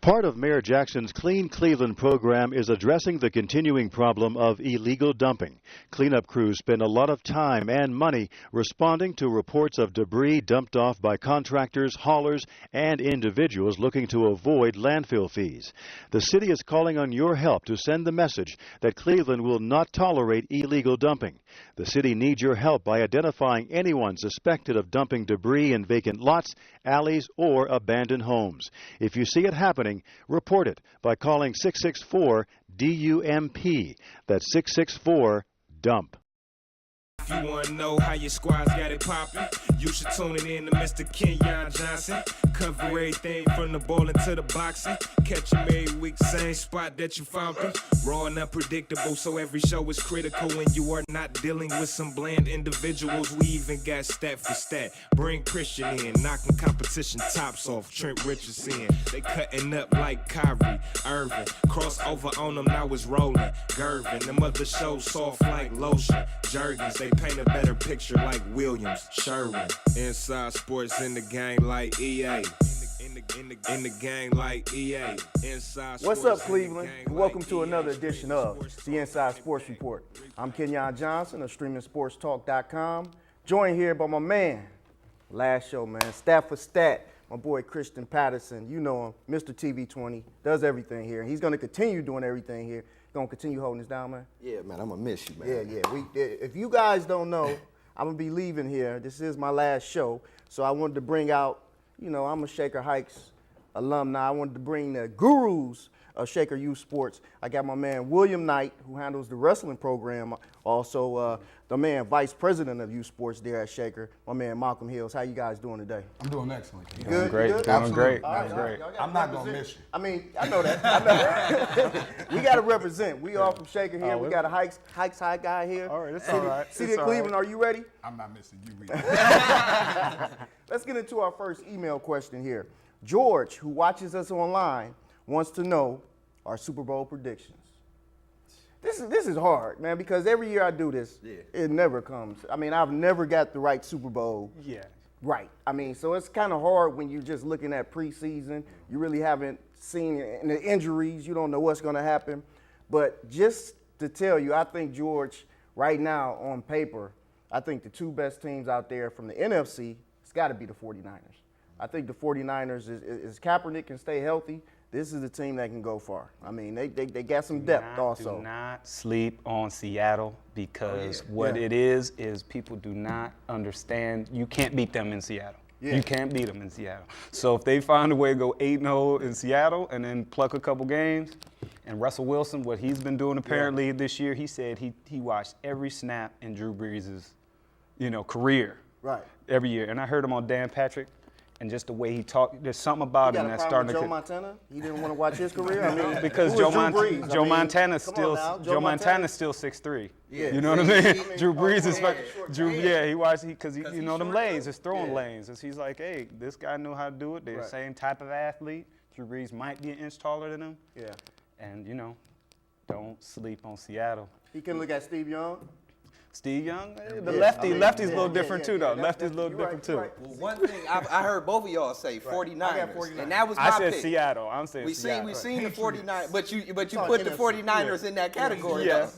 Part of Mayor Jackson's Clean Cleveland program is addressing the continuing problem of illegal dumping. Cleanup crews spend a lot of time and money responding to reports of debris dumped off by contractors, haulers, and individuals looking to avoid landfill fees. The city is calling on your help to send the message that Cleveland will not tolerate illegal dumping. The city needs your help by identifying anyone suspected of dumping debris in vacant lots, alleys, or abandoned homes. If you see it happening, report it by calling 664-DUMP. That's 664-DUMP. If you want to know how your squad's got it poppin', you should tune it in to Mr. Kenyon Johnson. Cover everything from the bowling to the boxing. Catch him every week, same spot that you found him. Raw and unpredictable, so every show is critical when you are not dealing with some bland individuals. We even got stat for stat. Bring Christian in, knocking competition tops off. Trent Richardson, they cutting up like Kyrie Irving. Crossover on them, now it's rolling. Gervin, them other shows soft like lotion. Jergens, they paint a better picture like Williams, Sherwin. Inside sports in the game like EA. In the gang like EA. Inside What's up, Cleveland? Welcome to another edition of the Inside Sports Report. I'm Kenyon Johnson of StreamingSportsTalk.com. Joined here by my man, last show, man, stat for stat, my boy Christian Patterson. You know him, Mr. TV20, does everything here. He's going to continue doing everything here. Gonna continue holding us down, man? Yeah, man, I'm gonna miss you, man. Yeah. If you guys don't know, I'm gonna be leaving here. This is my last show, so I wanted to bring out, I'm a Shaker Heights alumni. I wanted to bring the gurus of Shaker Youth Sports. I got my man William Knight, who handles the wrestling program. Also, the man vice president of Youth Sports there at Shaker. My man Malcolm Hills. How you guys doing today? I'm doing excellent. You good? Great. You good? Doing great. Great. I'm not gonna miss you. I mean, I know that. We got to represent. We all from Shaker here. We got a Heights High guy here. All right, it's all right. City of Cleveland, are you ready? I'm not missing you either. Let's get into our first email question here. George, who watches us online, wants to know our Super Bowl predictions. This is hard, man, because every year I do this, it never comes. I mean, I've never got the right Super Bowl right. I mean, so it's kind of hard when you're just looking at preseason. You really haven't seen the injuries. You don't know what's going to happen. But just to tell you, I think, George, right now on paper, I think the two best teams out there from the NFC, it's got to be the 49ers. I think the 49ers, is Kaepernick can stay healthy, this is a team that can go far. I mean, they got some depth also. Do not sleep on Seattle because what it is people do not understand. You can't beat them in Seattle. Yeah. You can't beat them in Seattle. So if they find a way to go 8-0 in Seattle and then pluck a couple games, and Russell Wilson, what he's been doing apparently this year, he said he watched every snap in Drew Brees' career. Right. Every year. And I heard him on Dan Patrick. And just the way he talked, there's something about him that's starting to. Joe Montana? He didn't want to watch his career. I mean, because Joe Montana's still 6'3". Yeah. You know what I mean? Drew Brees is like he watched because them lanes, his throwing lanes. And he's like, hey, this guy knew how to do it. They're the same type of athlete. Drew Brees might be an inch taller than him. Yeah. And don't sleep on Seattle. He can look at Steve Young. Steve Young, the lefty's a little different too, though. Lefty's a little different too. Well, one thing I heard both of y'all say 49ers, and that was my pick. I said pick. Seattle. I'm saying Seattle. We seen the 49ers, but you put the 49ers in that category. Yeah.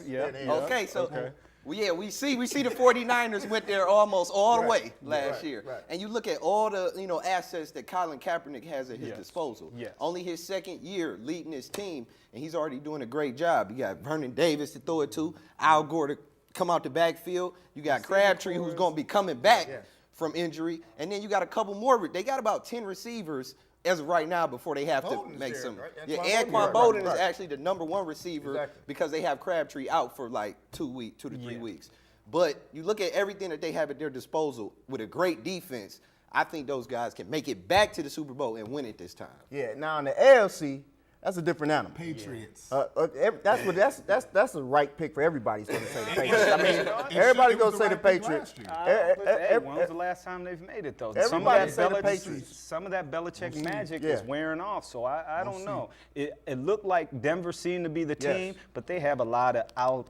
Okay, so we see the 49ers went there almost all the way last year. Right. And you look at all the assets that Colin Kaepernick has at his disposal. Yes. Only his second year leading his team, and he's already doing a great job. You got Vernon Davis to throw it to, Al Gore to come out the backfield. You got Crabtree, who's going to be coming back from injury. And then you got a couple more. They got about 10 receivers as of right now before they have to make some. Right? Anquan Bolden is actually the #1 receiver because they have Crabtree out for like 2 to 3 weeks. But you look at everything that they have at their disposal with a great defense, I think those guys can make it back to the Super Bowl and win it this time. Yeah, now in the AFC, that's a different animal. Patriots. That's a right pick for everybody's going to say the Patriots. I mean, everybody's going to say the Patriots. When was the last time they've made it, though? Everybody say the Patriots. Some of that Belichick magic is wearing off, so I don't know. It looked like Denver seemed to be the team, but they have a lot of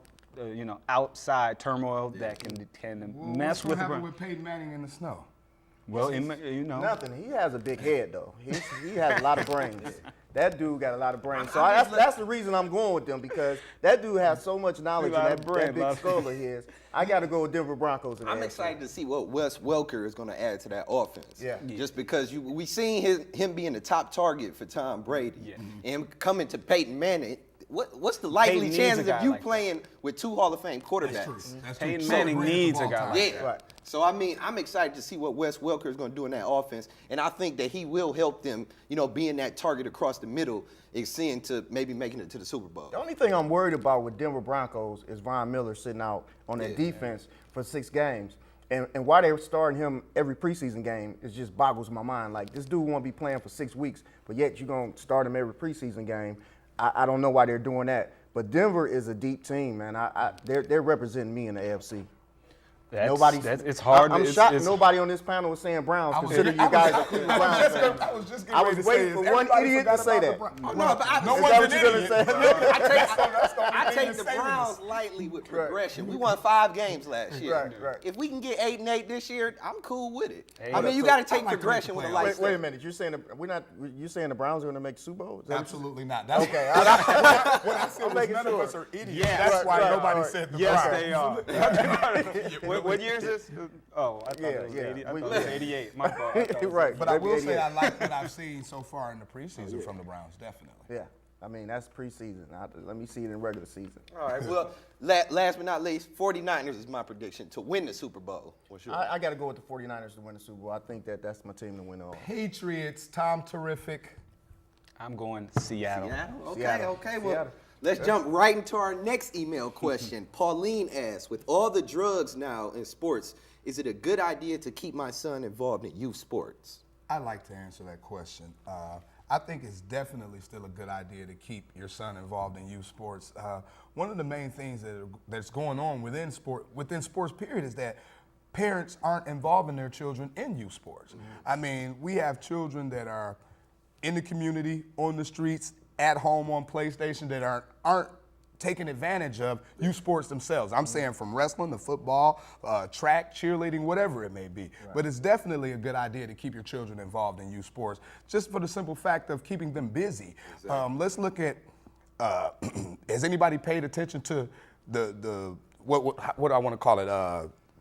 outside turmoil that can mess with. What happened with Peyton Manning in the snow? Well, Nothing. He has a big head, though. He has a lot of brains. That dude got a lot of brains. So I'm that's the reason I'm going with them, because that dude has so much knowledge in that big skull of his. I got to go with Denver Broncos. I'm excited to see what Wes Welker is going to add to that offense. Yeah. Just because we seen him being the top target for Tom Brady, and him coming to Peyton Manning. What's the likely chances of you playing with 2 Hall of Fame quarterbacks? That's true. Peyton Manning needs a guy like that. Right. So, I mean, I'm excited to see what Wes Welker is going to do in that offense, and I think that he will help them, being that target across the middle, extend to maybe making it to the Super Bowl. The only thing I'm worried about with Denver Broncos is Von Miller sitting out on that defense for 6 games. And why they're starting him every preseason game, it just boggles my mind. Like, this dude won't be playing for 6 weeks, but yet you're going to start him every preseason game. I don't know why they're doing that. But Denver is a deep team, man. They're representing me in the AFC. It's hard. I'm shocked nobody on this panel was saying Browns, considering you guys are Cleveland Browns fans. I was just I was waiting for one idiot to say that. No one's an idiot. I take the Browns lightly with progression. We won 5 games last year. Right. If we can get 8-8 this year, I'm cool with it. Hey, I mean, you got to take progression with a light Wait a minute. You're saying you saying the Browns are going to make Super Bowl? Absolutely not. That's Okay. what I said was making none of sure. us are idiots. Yeah, That's why right, nobody right. said the Yes, Browns. they are. What year is this? Oh, I thought it was 80. I thought it was 88. My fault. I thought it was Right. But I will Maybe say 88. I like what I've seen so far in the preseason from the Browns, definitely. Yeah. I mean, that's preseason. Let me see it in regular season. All right, well, last but not least, 49ers is my prediction to win the Super Bowl. What's yours? I got to go with the 49ers to win the Super Bowl. I think that's my team to win it all. Patriots, Tom Terrific. I'm going Seattle. Okay, well, Seattle. let's jump right into our next email question. Pauline asks, with all the drugs now in sports, is it a good idea to keep my son involved in youth sports? I'd like to answer that question. I think it's definitely still a good idea to keep your son involved in youth sports. One of the main things that's going on within sports period is that parents aren't involving their children in youth sports. I mean, we have children that are in the community, on the streets, at home on PlayStation that aren't taking advantage of youth sports themselves. I'm saying from wrestling to football, track, cheerleading, whatever it may be. Right. But it's definitely a good idea to keep your children involved in youth sports, just for the simple fact of keeping them busy. Exactly. Let's look at, has anybody paid attention to what do I want to call it?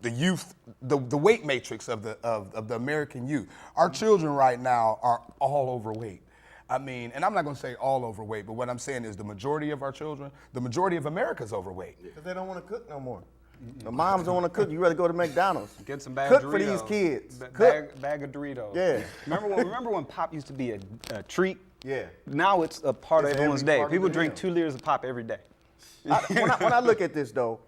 The youth, the weight matrix of the American youth. Our children right now are all overweight. I mean, and I'm not going to say all overweight, but what I'm saying is the majority of our children, the majority of America's overweight. Because they don't want to cook no more. The moms don't want to cook. You rather go to McDonald's. Get some bag cook Doritos. for these kids. Bag of Doritos. Yeah. Remember when pop used to be a treat? Yeah. Now it's a part of everyone's day. People drink day. 2 liters of pop every day. When I look at this, though,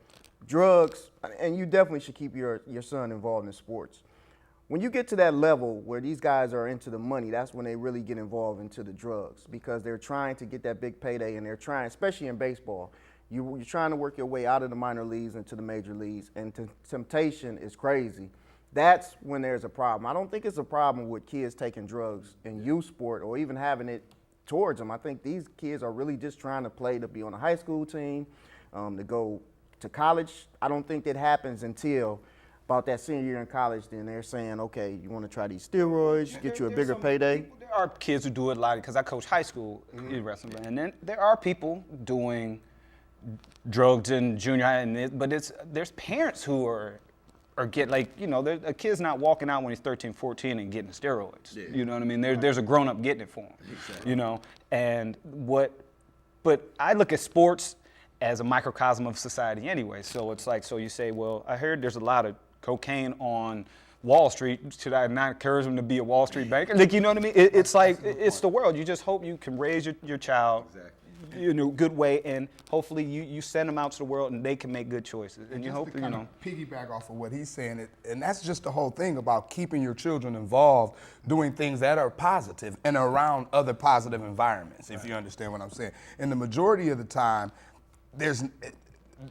drugs, and you definitely should keep your son involved in sports. When you get to that level where these guys are into the money, that's when they really get involved into the drugs, because they're trying to get that big payday, and they're trying, especially in baseball, you're trying to work your way out of the minor leagues into the major leagues, and temptation is crazy. That's when there's a problem. I don't think it's a problem with kids taking drugs in youth sport or even having it towards them. I think these kids are really just trying to play to be on a high school team, to go to college. I don't think that happens until about that senior year in college. Then they're saying, okay, you want to try these steroids, get you a bigger payday. There are kids who do it a lot, because I coach high school in wrestling, and then there are people doing drugs in junior high, but there's parents who are getting, like, a kid's not walking out when he's 13, 14 and getting steroids. Yeah. You know what I mean? There's a grown-up getting it for him. Exactly. But I look at sports as a microcosm of society anyway. So it's like, so you say, well, I heard there's a lot of cocaine on Wall Street. Should I not encourage them to be a Wall Street banker? Like, you know what I mean? It's like, it's the world. You just hope you can raise your child good way, and hopefully you send them out to the world and they can make good choices. And you hope, piggyback off of what he's saying, and that's just the whole thing about keeping your children involved, doing things that are positive and around other positive environments, if you understand what I'm saying. And the majority of the time,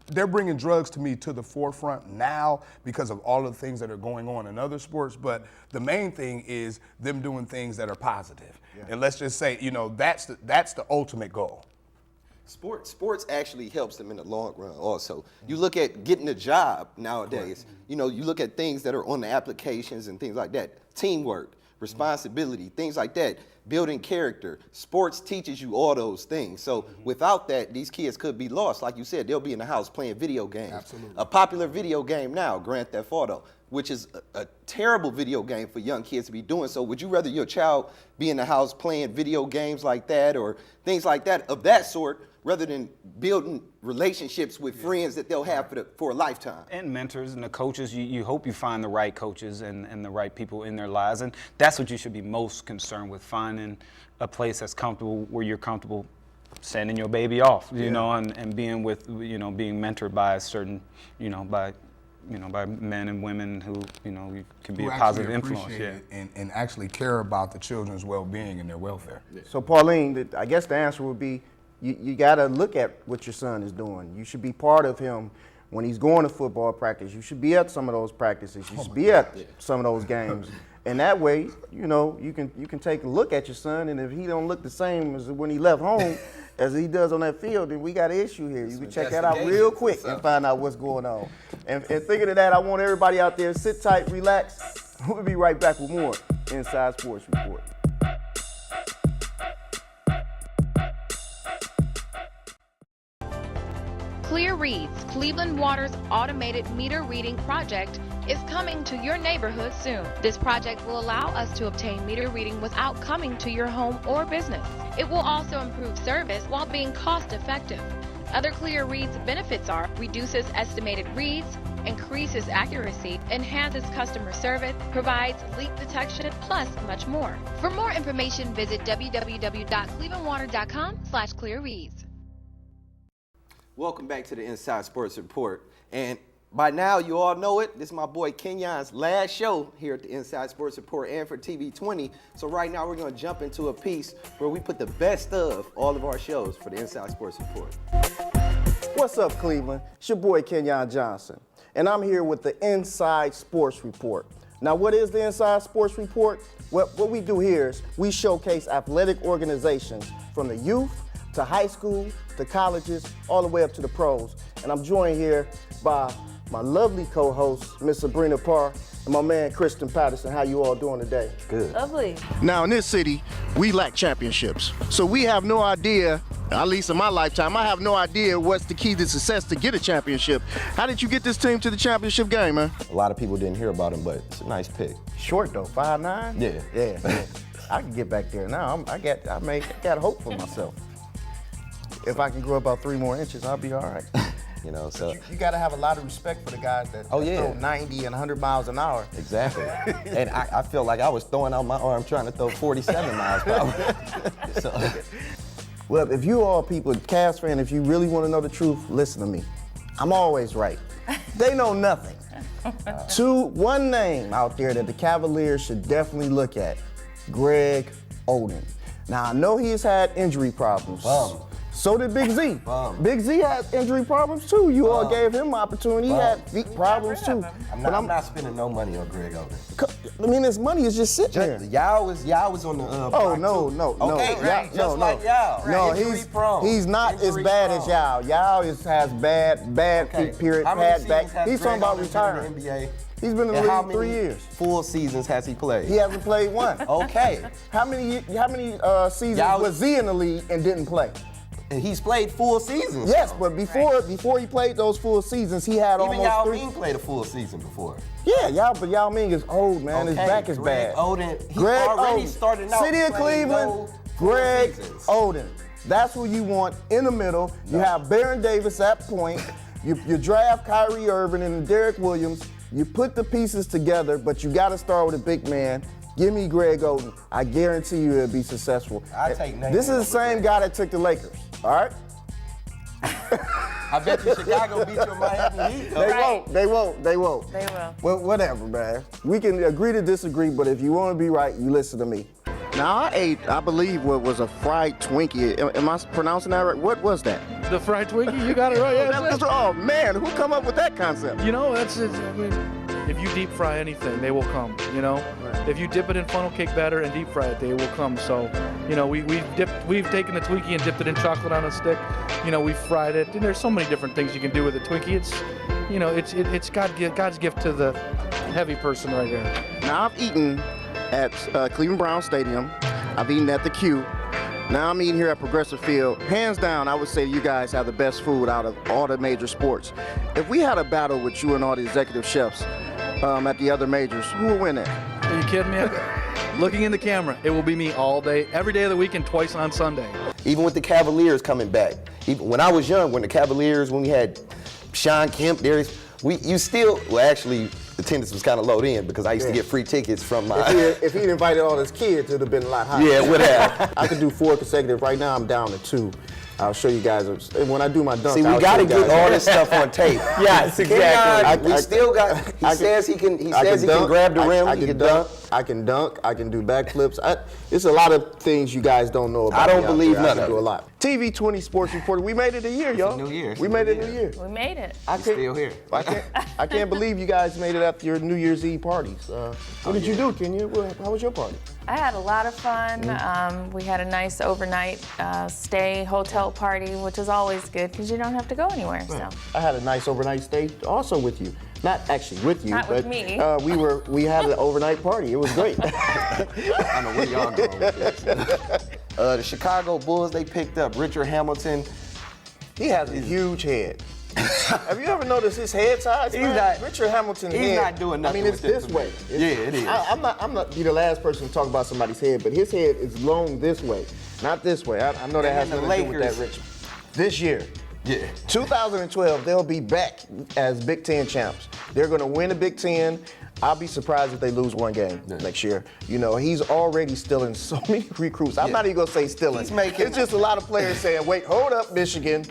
they're bringing drugs to me to the forefront now because of all of the things that are going on in other sports, but the main thing is them doing things that are positive. Yeah. And let's just say, that's the ultimate goal. Sports actually helps them in the long run also. You look at getting a job nowadays, you look at things that are on the applications and things like that, teamwork. responsibility, things like that, building character. Sports teaches you all those things. So without that, these kids could be lost. Like you said, they'll be in the house playing video games. Absolutely. A popular video game now, Grand Theft Auto, which is a terrible video game for young kids to be doing. So would you rather your child be in the house playing video games like that or things like that of that sort, rather than building relationships with friends that they'll have for a lifetime? And mentors and the coaches, you hope you find the right coaches and the right people in their lives. And that's what you should be most concerned with, finding a place that's comfortable, where you're comfortable sending your baby off, you know, and being with, you know, being mentored by a certain, by men and women who, you can be a positive influence. Yeah. And actually care about the children's well-being and their welfare. Yeah. So Pauline, I guess the answer would be, you got to look at what your son is doing. You should be part of him when he's going to football practice. You should be at some of those practices. You should be at some of those games. And that way, you can take a look at your son, and if he don't look the same as when he left home as he does on that field, then we got an issue here. You can check that out real quick and find out what's going on. And thinking of that, I want everybody out there, sit tight, relax. We'll be right back with more Inside Sports Report. Clear Reads, Cleveland Water's automated meter reading project, is coming to your neighborhood soon. This project will allow us to obtain meter reading without coming to your home or business. It will also improve service while being cost effective. Other Clear Reads benefits are reduces estimated reads, increases accuracy, enhances customer service, provides leak detection, plus much more. For more information, visit www.clevelandwater.com/clearreads. Welcome back to the Inside Sports Report. And by now, you all know it. This is my boy Kenyon's last show here at the Inside Sports Report and for TV20. So right now, we're going to jump into a piece where we put the best of all of our shows for the Inside Sports Report. What's up, Cleveland? It's your boy Kenyon Johnson, and I'm here with the Inside Sports Report. Now, what is the Inside Sports Report? What we do here is we showcase athletic organizations from the youth to high school, to colleges, all the way up to the pros. And I'm joined here by my lovely co-host, Miss Sabrina Parr, and my man, Kristen Patterson. How you all doing today? Good. Lovely. Now, in this city, we lack championships. So we have no idea, at least in my lifetime, I have no idea what's the key to success to get a championship. How did you get this team to the championship game, man? A lot of people didn't hear about him, but it's a nice pick. Short, though, 5'9"? Yeah. I can get back there now. I got hope for myself. If I can grow about 3 more inches, I'll be all right. So you got to have a lot of respect for the guys that throw 90 and 100 miles an hour. Exactly. And I feel like I was throwing out my arm trying to throw 47 miles per hour. Well, if you all people, Cavs fan, if you really want to know the truth, listen to me. I'm always right. They know nothing. One name out there that the Cavaliers should definitely look at, Greg Oden. Now, I know he's had injury problems. So did Big Z. Big Z has injury problems too. You all gave him opportunity. He had feet problems too. I'm not spending no money on Greg Oden. I mean, his money is just sitting there. Y'all was on the no. Okay, right. Just like Yao. No, he's not as bad as Yao. Yao has bad period, bad back. He's talking about retiring. He's been in the league 3 years. Full seasons has he played? He hasn't played one. Okay. How many seasons was Z in the league and didn't play? And he's played full seasons. Yes, but before he played those full seasons, he had even almost Yao 3. Ming played a full season before. Yeah, but Yao Ming is old, man. His back is bad. Greg already started out. City of Cleveland, Greg Oden. That's who you want in the middle. You have Baron Davis at point. You draft Kyrie Irving and Derek Williams. You put the pieces together, but you got to start with a big man. Give me Greg Oden. I guarantee you it'll be successful. This is the same guy that took the Lakers, all right? I bet you Chicago beat your Miami Heat. They won't. They will. Well, whatever, man. We can agree to disagree, but if you want to be right, you listen to me. Now, I ate, I believe, what was a fried Twinkie. Am I pronouncing that right? What was that? The fried Twinkie? You got it right. Yeah, oh, man, who come up with that concept? That's it. I mean, if you deep fry anything, they will come, Right. If you dip it in funnel cake batter and deep fry it, they will come. So, we've taken the Twinkie and dipped it in chocolate on a stick. We've fried it. And there's so many different things you can do with a Twinkie. It's God's gift to the heavy person right here. Now, I've eaten at Cleveland Browns Stadium. I've eaten at the Q. Now I'm eating here at Progressive Field. Hands down, I would say you guys have the best food out of all the major sports. If we had a battle with you and all the executive chefs at the other majors, who would win it? Are you kidding me? Looking in the camera, it will be me all day, every day of the week and twice on Sunday. Even with the Cavaliers coming back, even when I was young, when we had Sean Kemp, actually, attendance was kind of low then because I used to get free tickets from my. If he'd invited all his kids, it would have been a lot higher. Yeah, it would have. I could do 4 consecutive. Right now, I'm down to 2. I'll show you guys. When I do my dunk, see, we got to get all this stuff on tape. Yes, exactly. We still got. He says he can grab the rim. He can dunk. I can dunk. I can do backflips. It's a lot of things you guys don't know about. I don't believe none of it. I do a lot. TV 20 Sports Reporter. We made it a year, y'all. New Year. We made it a year. We made it. Still here. I can't believe you guys made it after your New Year's Eve parties. What did you do, Kenyon? How was your party? I had a lot of fun. We had a nice overnight stay hotel party, which is always good because you don't have to go anywhere. So I had a nice overnight stay also with you. Not actually with you, Not but with me. We had an overnight party. It was great. I know where y'all going with this. The Chicago Bulls, they picked up Richard Hamilton. He has a huge head. Have you ever noticed his head size? Richard Hamilton's head. He's not doing nothing. I mean, it's this way. It is. I'm not be the last person to talk about somebody's head, but his head is long this way, not this way. I know that has nothing to do with that, Rich. This year. Yeah. 2012, they'll be back as Big Ten champs. They're going to win the Big Ten. I'll be surprised if they lose one game next year. You know, he's already stealing so many recruits. I'm not even going to say stealing. It's just a lot of players saying, wait, hold up, Michigan.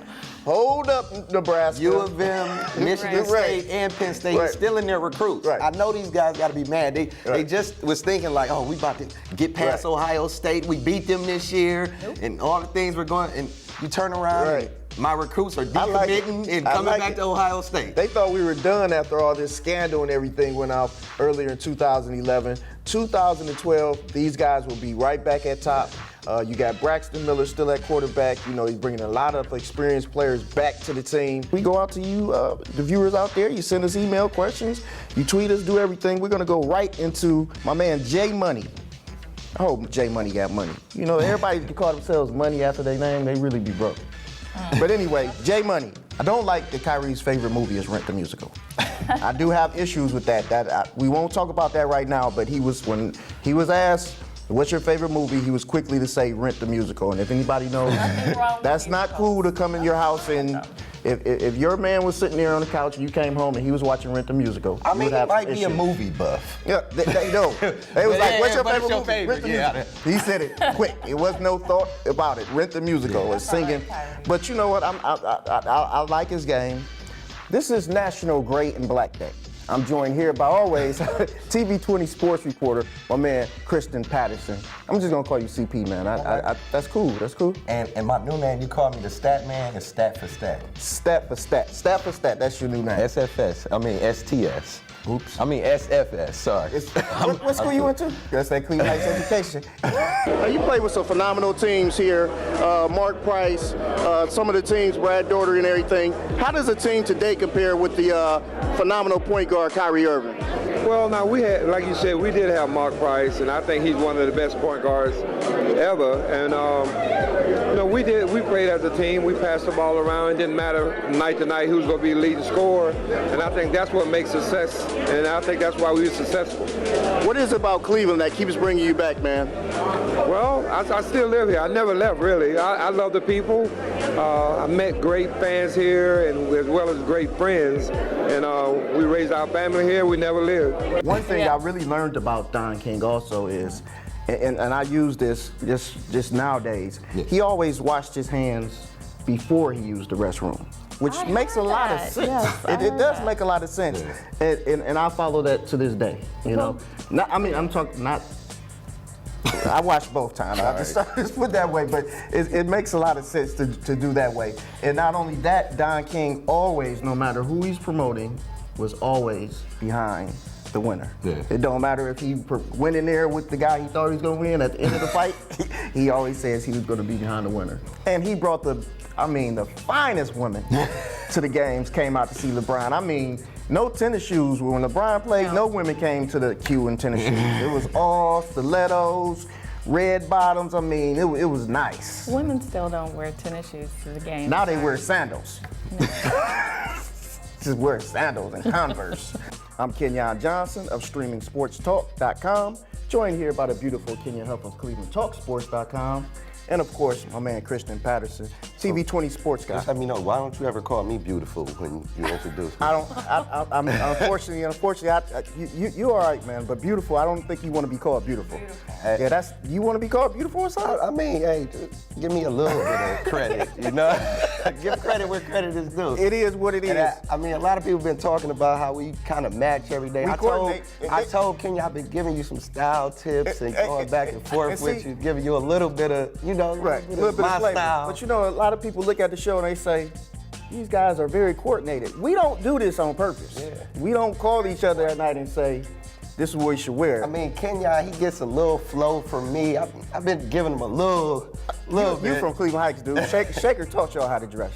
Hold up, Nebraska. U of M, Michigan State, and Penn State stealing their recruits. Right. I know these guys got to be mad. They just was thinking like, oh, we about to get past Ohio State. We beat them this year, and all the things we're going. And you turn around, and my recruits are decommitting and coming back to Ohio State. They thought we were done after all this scandal and everything went out earlier in 2011. 2012, these guys will be right back at top. You got Braxton Miller still at quarterback. You know, he's bringing a lot of experienced players back to the team. We go out to you, the viewers out there. You send us email questions. You tweet us, do everything. We're going to go right into my man, Jay Money. I hope Jay Money got money. You know, everybody can call themselves Money after their name. They really be broke. But anyway, Jay Money. I don't like that Kyrie's favorite movie is Rent the Musical. I do have issues with that. We won't talk about that right now, but when he was asked, what's your favorite movie? He was quickly to say Rent the Musical. And if anybody knows, that's not cool to come in your house and if your man was sitting there on the couch and you came home and he was watching Rent the Musical, I mean, he might be a movie buff. Yeah, they know. They was like, what's your favorite movie? Rent the Musical. He said it quick. It was no thought about it. Rent the Musical was singing. But you know what? I like his game. This is National Gray and Black Day. I'm joined here by always TV 20 sports reporter, my man Kristen Patterson. I'm just gonna call you CP, man. That's cool. That's cool. And my new name, you call me the Stat Man, is Stat for Stat. Stat for Stat. Stat for Stat. That's your new name. SFS. I mean STS. Oops. I mean SFS. Sorry. What school you went to? That's that Cleveland Heights education. You played with some phenomenal teams here. Mark Price, some of the teams, Brad Daugherty and everything. How does the team today compare with the phenomenal point guard Kyrie Irving? Well, now we had, like you said, we did have Mark Price, and I think he's one of the best point guards ever. And you know, we played as a team. We passed the ball around. It didn't matter night to night who's going to be the leading scorer. And I think that's what makes success. And I think that's why we were successful. What is it about Cleveland that keeps bringing you back, man? Well, I still live here. I never left, really. I love the people. I met great fans here, and as well as great friends. And we raised our family here. We never lived. One thing I really learned about Don King also is, and I use this just nowadays, he always washed his hands before he used the restroom, which makes a lot of sense. Yes, it does make a lot of sense. And I follow that to this day, you know. I'm talking not. I watch both times. I just put it that way, but it makes a lot of sense to do that way. And not only that, Don King always, no matter who he's promoting, was always behind the winner. Yeah. It don't matter if he went in there with the guy he thought he was going to win at the end of the fight. He always says he was going to be behind the winner. And he brought the finest women to the games, came out to see LeBron. I mean, no tennis shoes. When LeBron played, no women came to the queue in tennis shoes. It was all stilettos, red bottoms. I mean, it was nice. Women still don't wear tennis shoes to the game. Now they wear sandals. Just wear sandals and Converse. I'm Kenyon Johnson of StreamingSportsTalk.com, joined here by the beautiful Kenyon Huff of ClevelandTalkSports.com, and of course, my man Christian Patterson, TV20 sports guy. Just let me know, why don't you ever call me beautiful when you introduce me? I'm unfortunately, you all right, man, but beautiful, I don't think you want to be called beautiful. Yeah, you want to be called beautiful or something? I mean, hey, just give me a little bit of credit, you know? Give credit where credit is due. It is what it is. I mean, a lot of people have been talking about how we kind of match every day. I told Kenya I've been giving you some style tips and going back and forth with you, giving you a little bit of, you know, right, a little bit of flavor. Style. But you know, a lot of people look at the show and they say, these guys are very coordinated. We don't do this on purpose. Yeah. We don't call each other at night and say, this is what you should wear. I mean, Kenya, he gets a little flow from me. I've been giving him a little bit. You from Cleveland Heights, dude. Shaker taught y'all how to dress.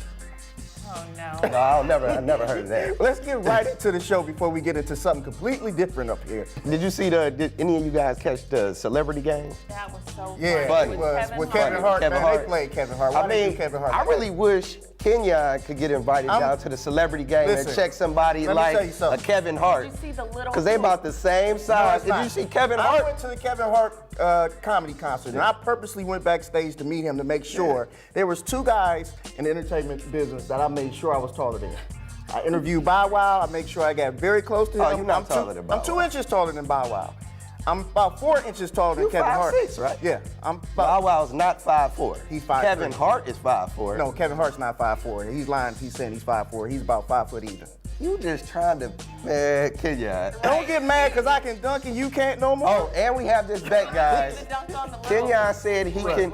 Oh, no. No, I never heard of that. Let's get right into the show before we get into something completely different up here. Did you see did any of you guys catch the celebrity game? That was so yeah, funny. It was. With Kevin Hart, they played Kevin Hart. Why they do Kevin Hart? I really wish Kenyon could get invited down to the celebrity game and check somebody like a Kevin Hart. Did you see the little? Because they about the same size. Did you see Kevin Hart? I went to the Kevin Hart comedy concert, and I purposely went backstage to meet him to make sure. There was two guys in the entertainment business that I made sure I was taller than. I interviewed Bow Wow. I made sure I got very close to him. Oh, you're not taller than Bow Wow. I'm 2 inches taller than Bow Wow. I'm about 4 inches taller than Kevin Hart. 5'6", right? Yeah. Bow Wow's not 5'4". He's 5'3". Kevin Hart is 5'4". No, Kevin Hart's not 5'4". He's lying. He's saying he's 5'4". He's about 5 foot even. You just trying to, man, Kenyon. Don't get mad because I can dunk and you can't no more. Oh, and we have this bet, guys. Kenyon said he can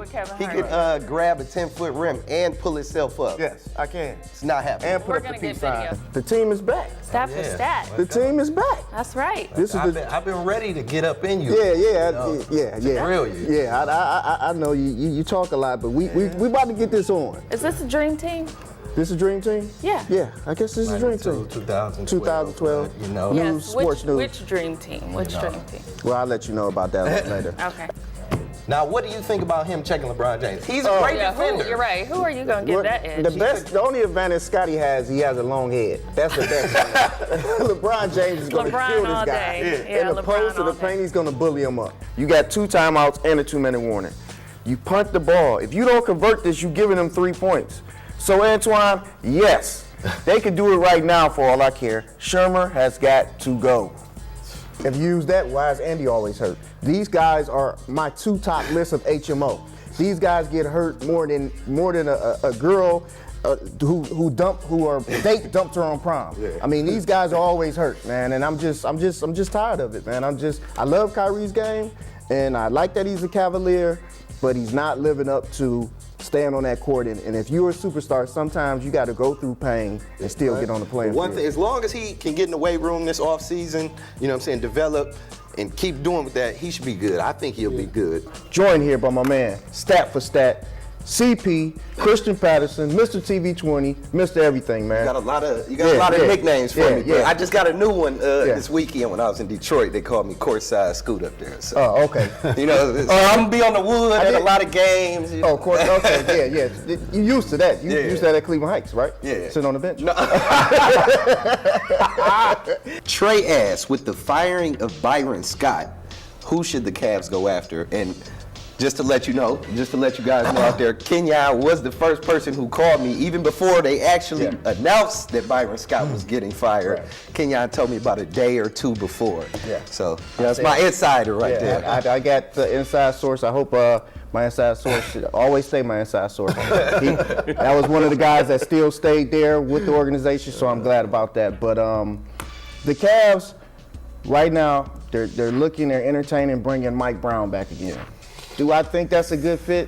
grab a 10-foot rim and pull himself up. Yes, I can. It's not happening. And put up the peace sign. The team is back. Stat for stat. The team is back. That's right. I've been ready to get up in you. Yeah. Drill you. Yeah, I know you talk a lot, but we about to get this on. Is this a dream team? This is a dream team? Yeah. Yeah, I guess this is a dream team. 2012. You know, yes. news, sports news. Which dream team? Which dream team? Well, I'll let you know about that later. Okay. Now, what do you think about him checking LeBron James? He's a great defender. You're right. Who are you going to get that edge? The only advantage Scotty has, he has a long head. That's the best thing. LeBron James is going to kill this guy. In the post or the paint, he's going to bully him up. You got 2 timeouts and a 2-minute warning. You punt the ball. If you don't convert this, you're giving them 3 points. So, Antoine, yes, they can do it right now for all I care. Shermer has got to go. If you use that, why is Andy always hurt? These guys are my 2 top lists of HMO. These guys get hurt more than a girl who dumped her on prom. Yeah. I mean, these guys are always hurt, man, and I'm just tired of it, man. I love Kyrie's game, and I like that he's a Cavalier, but he's not living up to staying on that court, and if you're a superstar, sometimes you got to go through pain and still get on the playing field. One thing, as long as he can get in the weight room this off season, you know what I'm saying, develop and keep doing with that, he should be good. I think he'll be good. Joined here by my man, stat for stat, CP, Christian Patterson, Mr. TV20, Mr. Everything, man. You got a lot of nicknames for me. But I just got a new one this weekend when I was in Detroit. They called me Courtside Scoot up there. So, oh, okay. You know, I'm gonna be on the wood at a lot of games. Oh, court. Okay, yeah. You used to that. You used to that at Cleveland Heights, right? Yeah. Sitting on the bench. No. Trey asked, with the firing of Byron Scott, who should the Cavs go after? And just to let you guys know out there, Kenyon was the first person who called me even before they actually announced that Byron Scott was getting fired. Right. Kenyon told me about a day or 2 before. Yeah. So that's my insider right there. I got the inside source. I hope my inside source should always stay my inside source. That was one of the guys that still stayed there with the organization, so I'm glad about that. But the Cavs, right now, they're entertaining bringing Mike Brown back again. Do I think that's a good fit?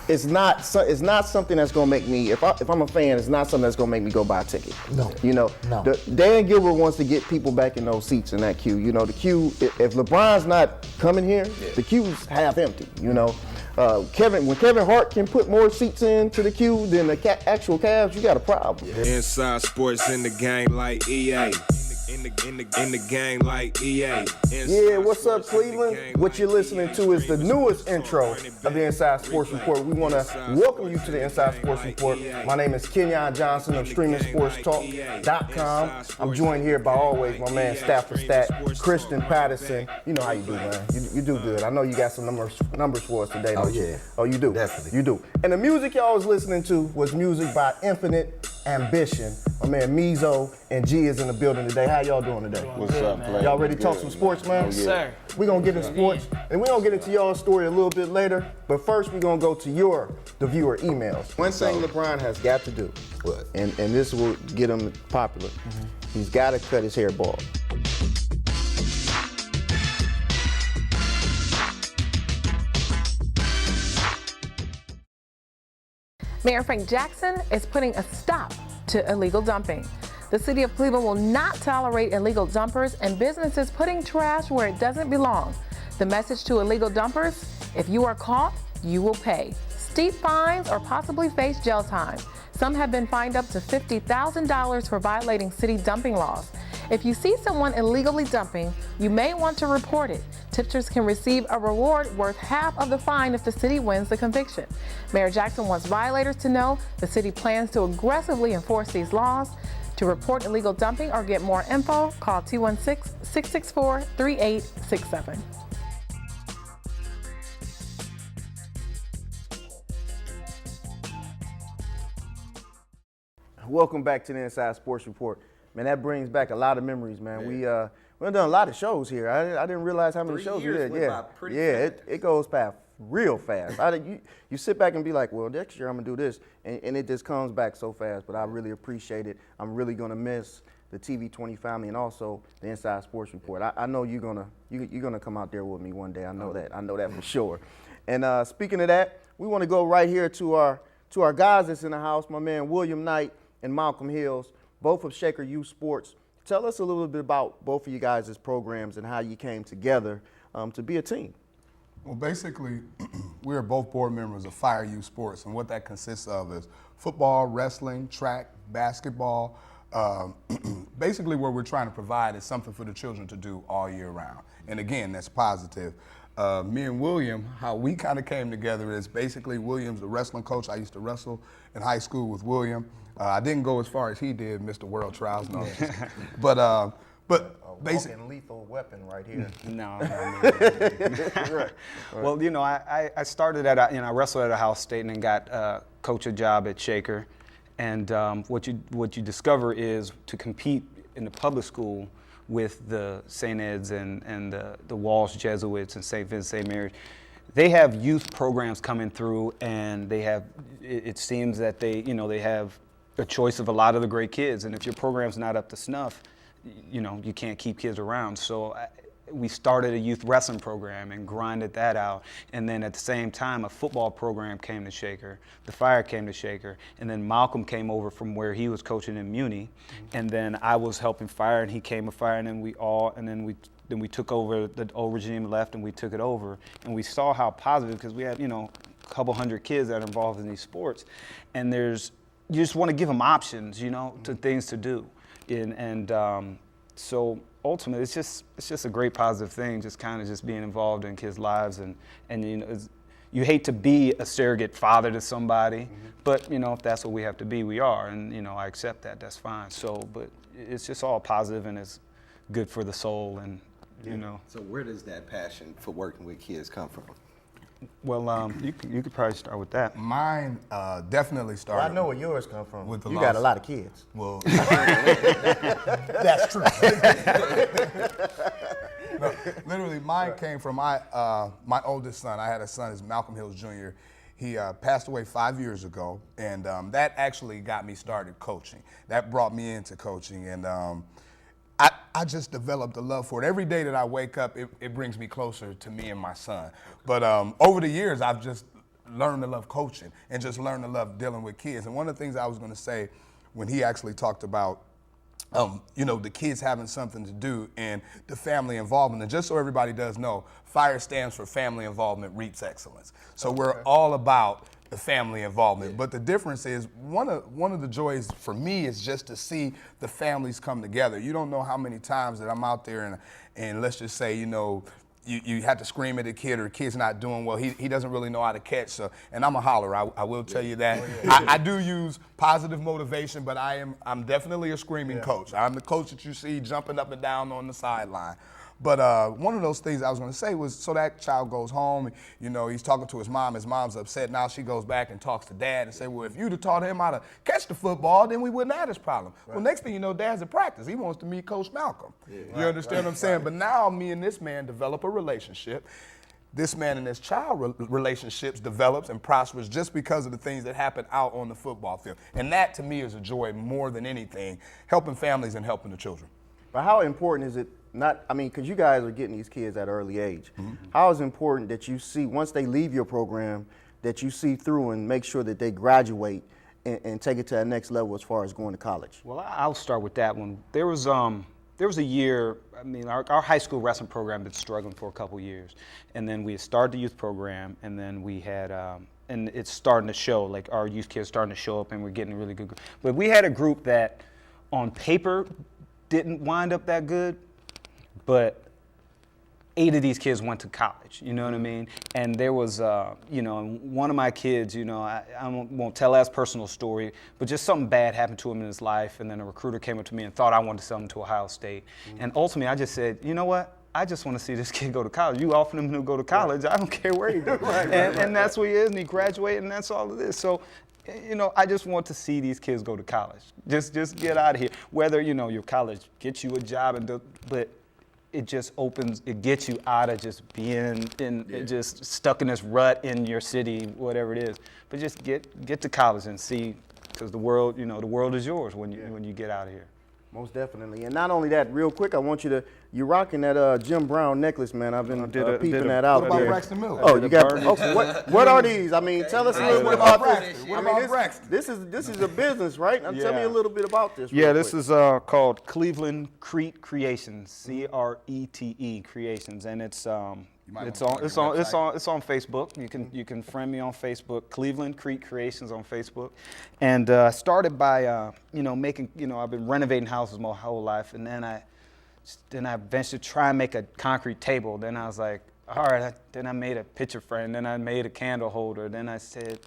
it's not something that's gonna make me. If I'm a fan, it's not something that's gonna make me go buy a ticket. No. You know, No. Dan Gilbert wants to get people back in those seats in that queue. You know, the queue. If LeBron's not coming here, the queue's half empty. You know, when Kevin Hart can put more seats into the queue than the actual Cavs, you got a problem. Inside sports in the game like EA. In the game like EA. Yeah, what's up, Cleveland? What you're listening to is the newest intro of the Inside Sports Report. We want to welcome you to the Inside Sports Report. My name is Kenyon Johnson of StreamingSportsTalk.com. I'm joined here by always my man Stafford Stat, Christian Patterson. You know how you do, man. You do good. I know you got some numbers for us today. Oh, yeah. Oh, you do? Definitely. You do. And the music y'all was listening to was music by Infinite Ambition. My man Mizo and G is in the building today. How y'all doing today? What's up, man? Y'all ready to talk some sports, man? Oh, yeah. Sir. We're going to get into sports, and we're going to get into y'all's story a little bit later. But first, we're going to go to the viewer emails. One thing LeBron has got to do, and this will get him popular, he's got to cut his hair bald. Mayor Frank Jackson is putting a stop to illegal dumping. The city of Cleveland will not tolerate illegal dumpers and businesses putting trash where it doesn't belong. The message to illegal dumpers: if you are caught, you will pay steep fines or possibly face jail time. Some have been fined up to $50,000 for violating city dumping laws. If you see someone illegally dumping, you may want to report it. Tipsters can receive a reward worth half of the fine if the city wins the conviction. Mayor Jackson wants violators to know the city plans to aggressively enforce these laws. To report illegal dumping or get more info, call 216-664-3867. Welcome back to the Inside Sports Report. Man, that brings back a lot of memories, man. We've done a lot of shows here. I didn't realize how many 3 shows we years did. went by pretty fast. It goes past real fast. You sit back and be like, well, next year I'm gonna do this, and it just comes back so fast. But I really appreciate it. I'm really gonna miss the TV20 family and also the Inside Sports Report. I know you're gonna come out there with me one day. I know that. I know that for sure. And speaking of that, we want to go right here to our guys that's in the house. My man William Knight and Malcolm Hills, both of Shaker Youth Sports. Tell us a little bit about both of you guys' programs and how you came together to be a team. Well, basically, we are both board members of Fire Youth Sports, and what that consists of is football, wrestling, track, basketball. Basically, what we're trying to provide is something for the children to do all year round. And again, that's positive. Me and William, how we kind of came together is basically William's the wrestling coach. I used to wrestle in high school with William. I didn't go as far as he did, Mr. World Trials, no. But basically, lethal weapon right here. No. Right. Well, you know, I started I wrestled at Ohio State and then got coach a job at Shaker. And what you discover is to compete in the public school with the St. Ed's and the Walsh Jesuits and St. Vincent St. Mary's. They have youth programs coming through, and they have. It seems that they have a choice of a lot of the great kids, and if your program's not up to snuff, you can't keep kids around. So we started a youth wrestling program and grinded that out, and then at the same time a football program came to Shaker, the Fire came to Shaker, and then Malcolm came over from where he was coaching in Muni, and then I was helping Fire and he came to Fire, and then we we took over, the old regime left and we took it over, and we saw how positive, because we had a couple hundred kids that are involved in these sports, and you just want to give them options, to things to do. So ultimately, it's just a great positive thing, just kind of just being involved in kids' lives, and you hate to be a surrogate father to somebody, but if that's what we have to be, we are, and I accept that. That's fine. So, but it's just all positive, and it's good for the soul, and So where does that passion for working with kids come from? Well, you could probably start with that. Mine definitely started. Well, I know where yours come from. With the you got a lot of kids. Well, that's true. No, literally, mine came from my oldest son. I had a son, is Malcolm Hills Jr. He passed away 5 years ago, and that actually got me started coaching. That brought me into coaching, and I just developed a love for it. Every day that I wake up, it brings me closer to me and my son. But over the years, I've just learn to love coaching and just learn to love dealing with kids. And one of the things I was going to say when he actually talked about the kids having something to do and the family involvement. And just so everybody does know, FIRE stands for Family Involvement Reaps Excellence. So we're all about the family involvement. But the difference is one of the joys for me is just to see the families come together. You don't know how many times that I'm out there and let's just say, you have to scream at a kid or the kid's not doing well. He doesn't really know how to catch. So, and I'm a holler. I will tell you that. I do use positive motivation, but I'm definitely a screaming coach. I'm the coach that you see jumping up and down on the sideline. But one of those things I was going to say was, so that child goes home, he's talking to his mom. His mom's upset. Now she goes back and talks to dad and say, well, if you'd have taught him how to catch the football, then we wouldn't have this problem. Right. Well, next thing you know, dad's at practice. He wants to meet Coach Malcolm. Yeah. You understand what I'm saying? But now me and this man develop a relationship. This man and his child relationships develops and prospers just because of the things that happen out on the football field. And that, to me, is a joy more than anything, helping families and helping the children. But how important is it, because you guys are getting these kids at an early age. Mm-hmm. How is it important that you see, once they leave your program, that you see through and make sure that they graduate and take it to that next level as far as going to college? Well, I'll start with that one. There was a year, our high school wrestling program had been struggling for a couple years. And then we had started the youth program, and then we had, and it's starting to show, like our youth kids starting to show up, and we're getting a really good group. But we had a group that on paper didn't wind up that good, but 8 of these kids went to college, you know what I mean? And there was, one of my kids, I won't tell as personal story, but just something bad happened to him in his life, and then a recruiter came up to me and thought I wanted to sell him to Ohio State. Mm-hmm. And ultimately, I just said, you know what? I just want to see this kid go to college. You offer him to go to college, I don't care where he goes. And that's where he is, and he graduated, and that's all it is. So, I just want to see these kids go to college. Just get out of here. Whether, your college gets you a job, but it just it gets you out of just being just stuck in this rut in your city, whatever it is. But just get to college and see, because the world is yours when you get out of here. Most definitely. And not only that, real quick, I want you to, you're rocking that Jim Brown necklace, man. I've been peeping that out there. What about Braxton Miller? Oh, you got, what are these? Tell us a little bit about this. What about Braxton? This is a business, right? Tell me a little bit about this. Yeah, this is called Cleveland Crete Creations, CRETE Creations, and it's on Facebook. You can friend me on Facebook, Cleveland Crete Creations on Facebook, and started by making I've been renovating houses my whole life, and then I eventually try and make a concrete table. Then I was like, all right. Then I made a picture frame. Then I made a candle holder. Then I said.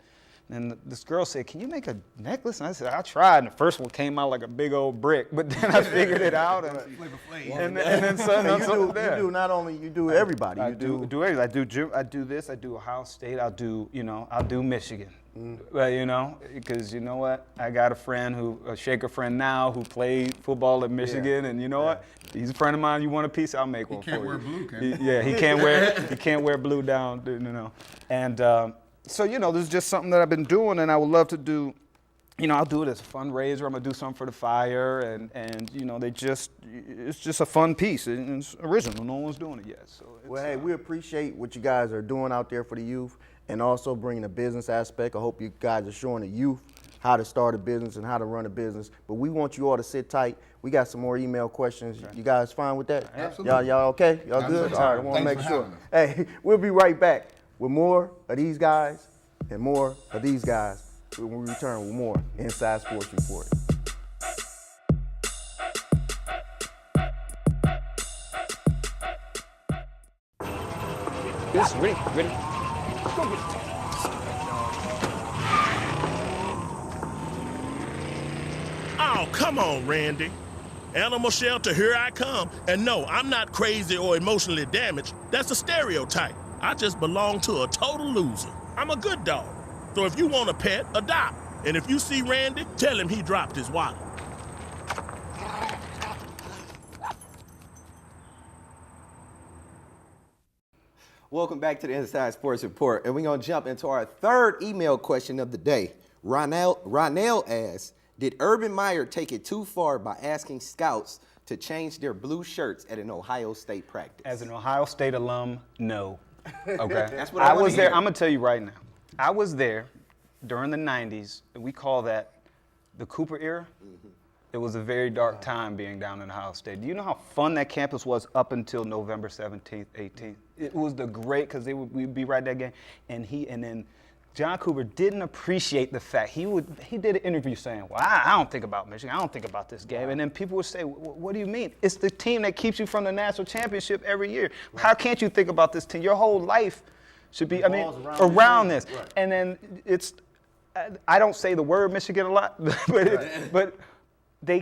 And this girl said, can you make a necklace? And I said, I tried. And the first one came out like a big old brick. But then I figured it out. And then something there. You do not only, you do everybody. I do everything. I do this. I do Ohio State. I'll do Michigan. Well, because you know what? I got a Shaker friend now who played football at Michigan. And you know what? He's a friend of mine. You want a piece? I'll make one for you. He can't wear blue, can he? He can't wear blue down, And, so, this is just something that I've been doing, and I would love to do, I'll do it as a fundraiser. I'm going to do something for the fire, and it's just a fun piece. It's original. No one's doing it yet. So well, hey, we appreciate what you guys are doing out there for the youth and also bringing a business aspect. I hope you guys are showing the youth how to start a business and how to run a business. But we want you all to sit tight. We got some more email questions. Okay. You guys fine with that? Absolutely. Y'all okay? Y'all good? All right, I want to make sure. Hey, we'll be right back with more of these guys and more of these guys when we return with more Inside Sports Report. This ready? Go get it. Oh, come on, Randy. Animal shelter, here I come. And no, I'm not crazy or emotionally damaged. That's a stereotype. I just belong to a total loser. I'm a good dog. So if you want a pet, adopt. And if you see Randy, tell him he dropped his wallet. Welcome back to the Inside Sports Report. And we're going to jump into our third email question of the day. Ronell asks, did Urban Meyer take it too far by asking scouts to change their blue shirts at an Ohio State practice? As an Ohio State alum, no. Okay. That's what I was there. I'm going to tell you right now. I was there during the 90s. We call that the Cooper era. It was a very dark time being down in Ohio State. Do you know how fun that campus was up until November 17th, 18th? It was the great, because we'd be right that game. And then John Cooper didn't appreciate the fact. He did an interview saying, well, I don't think about Michigan. I don't think about this game. And then people would say, what do you mean? It's the team that keeps you from the national championship every year. Right. How can't you think about this team? Your whole life should be, around this. Right. And then I don't say the word Michigan a lot, but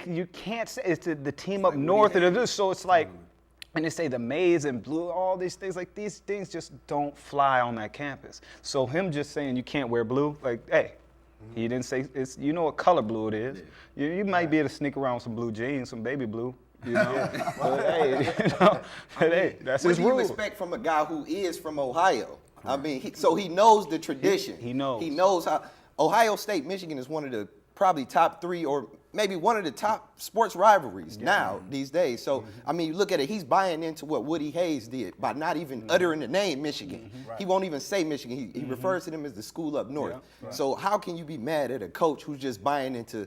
you can't say it's the team up north and this, so it's like, and they say the maize and blue, all these things, like these things just don't fly on that campus. So him just saying you can't wear blue, like, hey, he didn't say you know what color blue it is. Yeah. You might be able to sneak around with some blue jeans, some baby blue. You know, hey, that's his rule. What do you expect from a guy who is from Ohio? I mean, so he knows the tradition. He knows. He knows how. Ohio State, Michigan is one of the probably top 3 or maybe one of the top sports rivalries now these days. So, I mean, you look at it, he's buying into what Woody Hayes did by not even uttering the name Michigan. He won't even say Michigan. He refers to them as the school up north. Yeah. So how can you be mad at a coach who's just buying into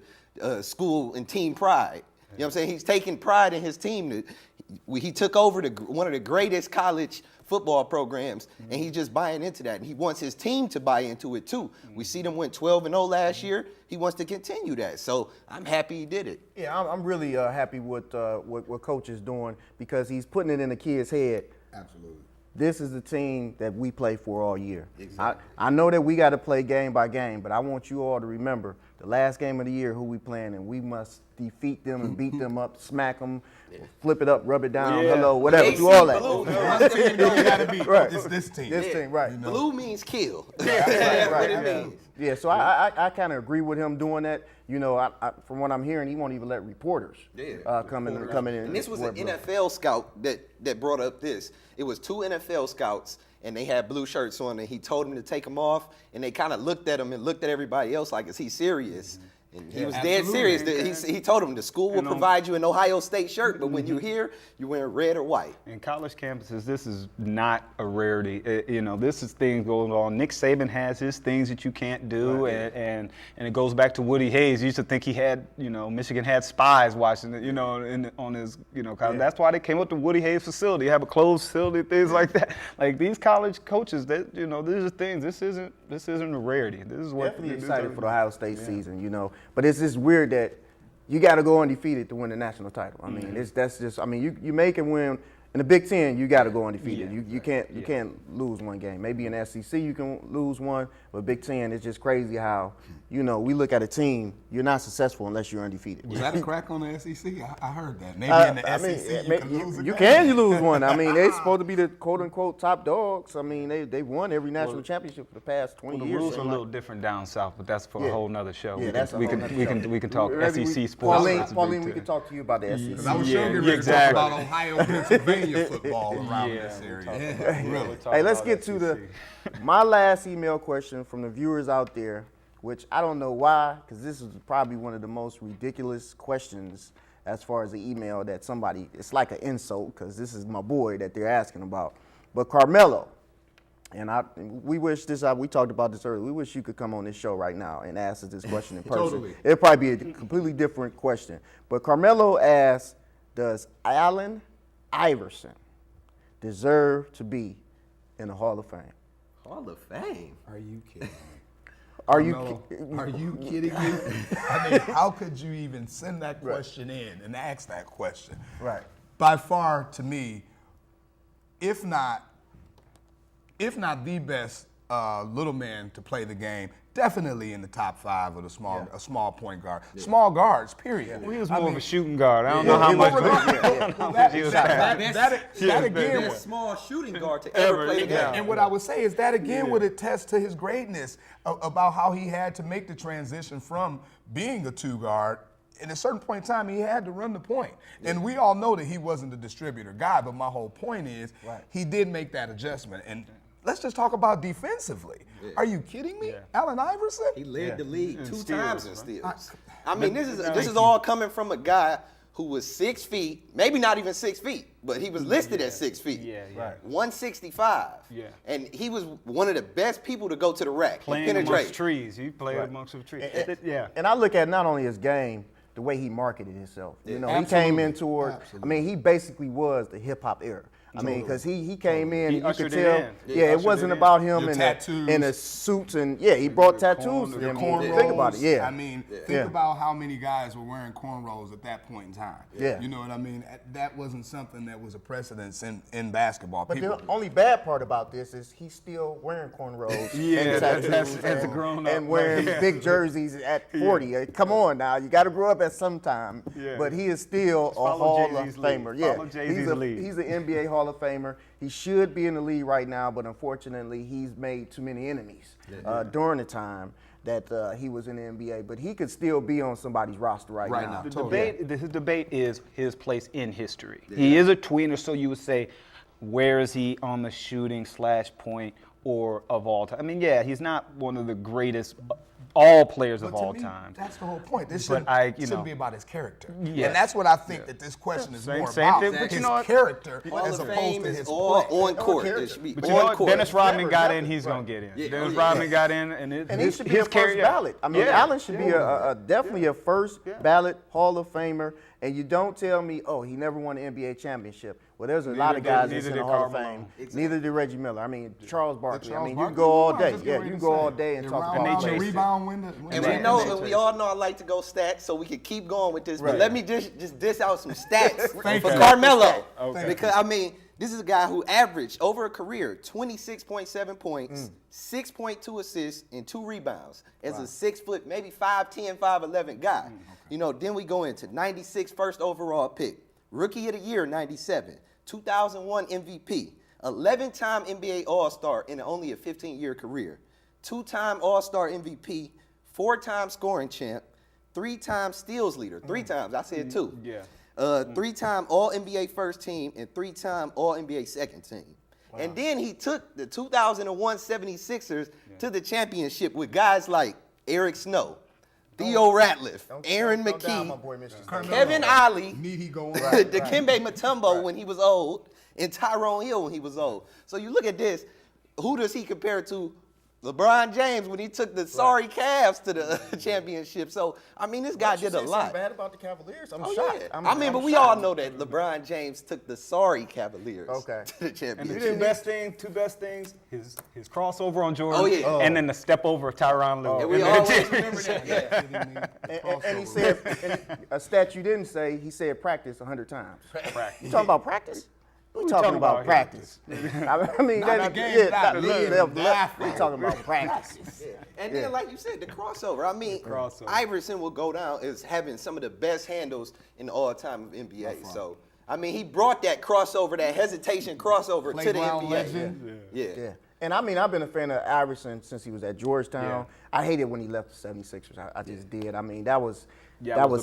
school and team pride? You know what I'm saying? He's taking pride in his team. He took over one of the greatest college football programs, and he's just buying into that. And he wants his team to buy into it too. We see them went 12-0 last year. He wants to continue that. So I'm happy he did it. Yeah, I'm really happy with what Coach is doing, because he's putting it in the kid's head. Absolutely. This is the team that we play for all year. Exactly. I know that we got to play game by game, but I want you all to remember the last game of the year, who we playing, and we must defeat them and beat them up, smack them, flip it up, rub it down, hello, whatever, do all that. One team you gotta beat. Right. It's this team. This team, right. You know? Blue means kill. That's what it means. Yeah, so I kind of agree with him doing that. You know, from what I'm hearing, he won't even let reporters come in. And this was an NFL scout that brought up this. It was 2 NFL scouts, and they had blue shirts on, and he told them to take them off, and they kind of looked at him and looked at everybody else like, is he serious? And he was dead serious. He told him the school will provide you an Ohio State shirt, but when you're here, you're wearing red or white. In college campuses, this is not a rarity. This is things going on. Nick Saban has his things that you can't do, and it goes back to Woody Hayes. You used to think he had, Michigan had spies watching it, on his, college. That's why they came up with the Woody Hayes facility, have a closed facility, things like that. Like these college coaches, these are things. This isn't a rarity. This is what definitely excited for the Ohio State season, But it's just weird that you got to go undefeated to win the national title. I mean, you make and win. In the Big Ten, you got to go undefeated. You can't lose one game. Maybe in the SEC you can lose one, but Big Ten, it's just crazy how, we look at a team, you're not successful unless you're undefeated. Was that a crack on the SEC? I heard that. Maybe in the SEC you can lose a game. You lose one. I mean, they're supposed to be the quote-unquote top dogs. I mean, they've won every national championship for the past 20 years. The rules are a little different down south, but that's for a whole nother show. Yeah, we can talk SEC sports. Pauline, we can talk to you about the SEC. I was sure going to talk about Ohio, Pennsylvania football around this area. Really. Hey, let's get to my last email question from the viewers out there, which I don't know why, because this is probably one of the most ridiculous questions as far as the email that it's like an insult, because this is my boy that they're asking about. But Carmelo, and we talked about this earlier, we wish you could come on this show right now and ask us this question in person. Totally. It'd probably be a completely different question. But Carmelo asks, does Allen Iverson deserve to be in the Hall of Fame? Hall of Fame? Are you kidding me? Are you kidding me? I mean, how could you even send that question in and ask that question? Right. By far, to me, if not the best little man to play the game, definitely in the top 5 of a small point guard. Yeah. Small guards, period. Well, he was more of a shooting guard. I don't know how much. That again was small shooting guard to ever play the game. And what I would say is that again would attest to his greatness about how he had to make the transition from being a 2 guard. At a certain point in time, he had to run the point. And we all know that he wasn't the distributor guy, but my whole point is he did make that adjustment. And let's just talk about defensively. Yeah. Are you kidding me? Allen Iverson? He led the league 2 times in steals. I mean, this is all coming from a guy who was 6 feet, maybe not even 6 feet, but he was listed at 6 feet. Yeah. 165. Yeah. And he was one of the best people to go to the rack Playing and penetrate. amongst trees. He played amongst the trees. And I look at not only his game, the way he marketed himself. You know, Absolutely. he came into it. I mean, he basically was the hip hop era. I mean, because he came in, He you could ushered tell. it in. Yeah, it wasn't about him The in tattoos. the suits and he brought tattoos to The him. cornrows. Think about it. Yeah. I mean, think about how many guys were wearing cornrows at that point in time. Yeah. You know what I mean? That wasn't something that was a precedence in basketball. But the only bad part about this is he's still wearing cornrows and tattoos that's a grown up. and wearing big jerseys at 40. Come on now, you got to grow up at some time. Yeah. But he is still a Follow Hall of Jay-Z's lead. Famer. Yeah, Follow Jay-Z's lead. he's an NBA Hall of Famer. He should be in the league right now, but unfortunately, he's made too many enemies during the time that he was in the NBA. But he could still be on somebody's roster right now. His debate is his place in history. He is a tweener, so you would say, where is he on the shooting / point or of all time? I mean, yeah, he's not one of the greatest all players of all time. That's the whole point. This But shouldn't be about his character. Yeah. And that's what I think that this question is more Same about. thing, but his you know what? character Hall as of opposed Fame to is his all play. on court. It should be But you know on what? court. Dennis Rodman got in, he's going to get in. Yeah. Dennis Rodman got in, and he should be a first ballot. I mean, Allen should be definitely a first ballot Hall of Famer. And you don't tell me, oh, he never won an NBA championship. Well, there's a lot of guys that's in the Hall of Fame. Neither did Reggie Miller. I mean, Charles Barkley. I mean, you can go all day. Yeah, you can go all day and talk about the rebound window. And we all know I like to go stats, so we can keep going with this. But let me just dish out some stats for Carmelo. Because, I mean, this is a guy who averaged over a career 26.7 points, 6.2 assists, and 2 rebounds as a 6 foot, maybe 5'10", 5'11" guy. You know, then we go into 96 first overall pick, Rookie of the Year 97, 2001 MVP, 11-time NBA All-Star in only a 15-year career, 2-time All-Star MVP, 4-time scoring champ, 3-time steals leader, 3 times, I said 2. Yeah. 3-time All-NBA first team and 3-time All-NBA second team. And then he took the 2001 76ers to the championship with guys like Eric Snow, Theo Ratliff, Aaron McKee, Kevin Ollie, Dikembe Mutombo when he was old, and Tyrone Hill when he was old. So you look at this, who does he compare to? LeBron James when he took the sorry Cavs to the championship. So, I mean, this guy did a lot. Bad about the Cavaliers? I'm shocked. But we all know that LeBron James took the sorry Cavaliers to the championship. And the two best things, his crossover on Jordan, and then the step over of Tyronn Lue. And we always remember that. And he said, a stat you didn't say, he said practice 100 times. Practice. You talking about practice? We're talking about practice. I mean, we're talking about practice. And then, like you said, the crossover. I mean, Iverson will go down as having some of the best handles in all time of NBA. So, I mean, he brought that crossover, that hesitation crossover to the NBA. Yeah. And I mean, I've been a fan of Iverson since he was at Georgetown. I hated when he left the 76ers. I just did. I mean, that was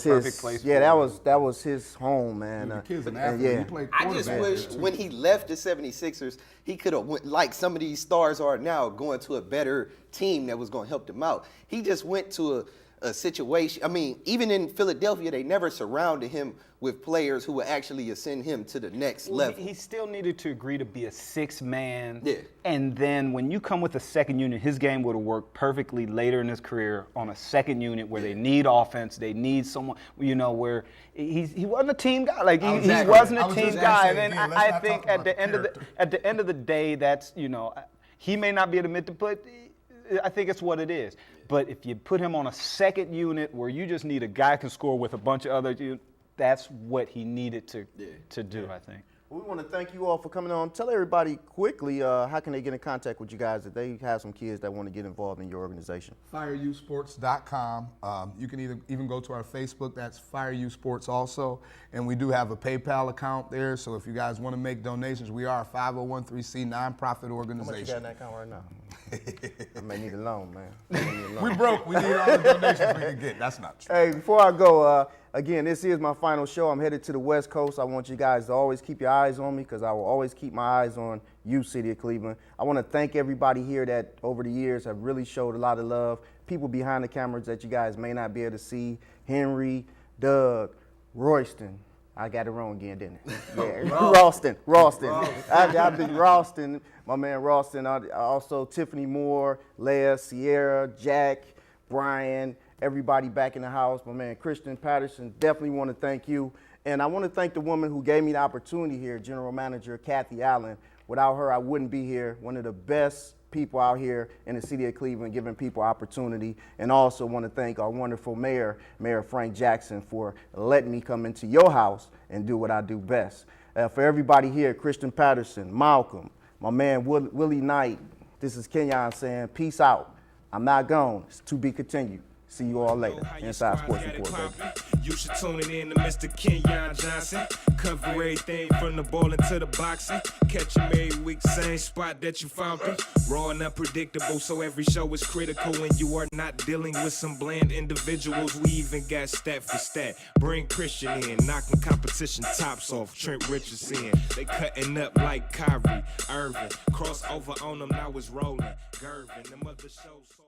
his place. Yeah, that was his home, man. The kid's an athlete. He played I just wish when he left the 76ers, he could have went like some of these stars are now, going to a better team that was going to help them out. He just went to a situation. I mean, even in Philadelphia, they never surrounded him with players who would actually ascend him to the next level. He still needed to agree to be a 6-man. Yeah. And then when you come with a second unit, his game would have worked perfectly later in his career on a second unit where they need offense, they need someone, where he wasn't a team guy. Like he wasn't a team guy. And then I think at the end of the day, that's, he may not be able to admit it, but I think it's what it is. But if you put him on a second unit where you just need a guy who can score with a bunch of other units, that's what he needed to do, I think. We want to thank you all for coming on. Tell everybody quickly, how can they get in contact with you guys if they have some kids that want to get involved in your organization? FireUSports.com. You can even go to our Facebook. That's FireUSports also. And we do have a PayPal account there. So if you guys want to make donations, we are a 501(c)(3) nonprofit organization. How much you got in that account right now? I may need a loan, man. We broke. We need all the donations we can get. That's not true. Hey, before I go, again, this is my final show. I'm headed to the West Coast. I want you guys to always keep your eyes on me because I will always keep my eyes on you, City of Cleveland. I want to thank everybody here that over the years have really showed a lot of love. People behind the cameras that you guys may not be able to see. Henry, Doug, Royston. I got it wrong again, didn't it? Yeah, Ralston. I've been Ralston. My man Ralston. Also Tiffany Moore, Leah, Sierra, Jack, Brian, everybody back in the house. My man Christian Patterson. Definitely want to thank you. And I want to thank the woman who gave me the opportunity here, General Manager Kathy Allen. Without her, I wouldn't be here. One of the best people out here in the city of Cleveland giving people opportunity. And also want to thank our wonderful mayor, Mayor Frank Jackson, for letting me come into your house and do what I do best. For everybody here, Christian Patterson, Malcolm, my man Willie Knight, this is Kenyon saying peace out. I'm not gone. It's to be continued. See you all later. Inside Sports Report, baby. You should tune it in to Mr. Kenyon Johnson. Cover everything from the bowling to the boxing. Catch him every week, same spot that you found me. Raw and unpredictable, so every show is critical when you are not dealing with some bland individuals. We even got stat for stat. Bring Christian in, knocking competition tops off. Trent Richardson, they cutting up like Kyrie Irving. Crossover on them, now it's rolling. Gervin, them other shows.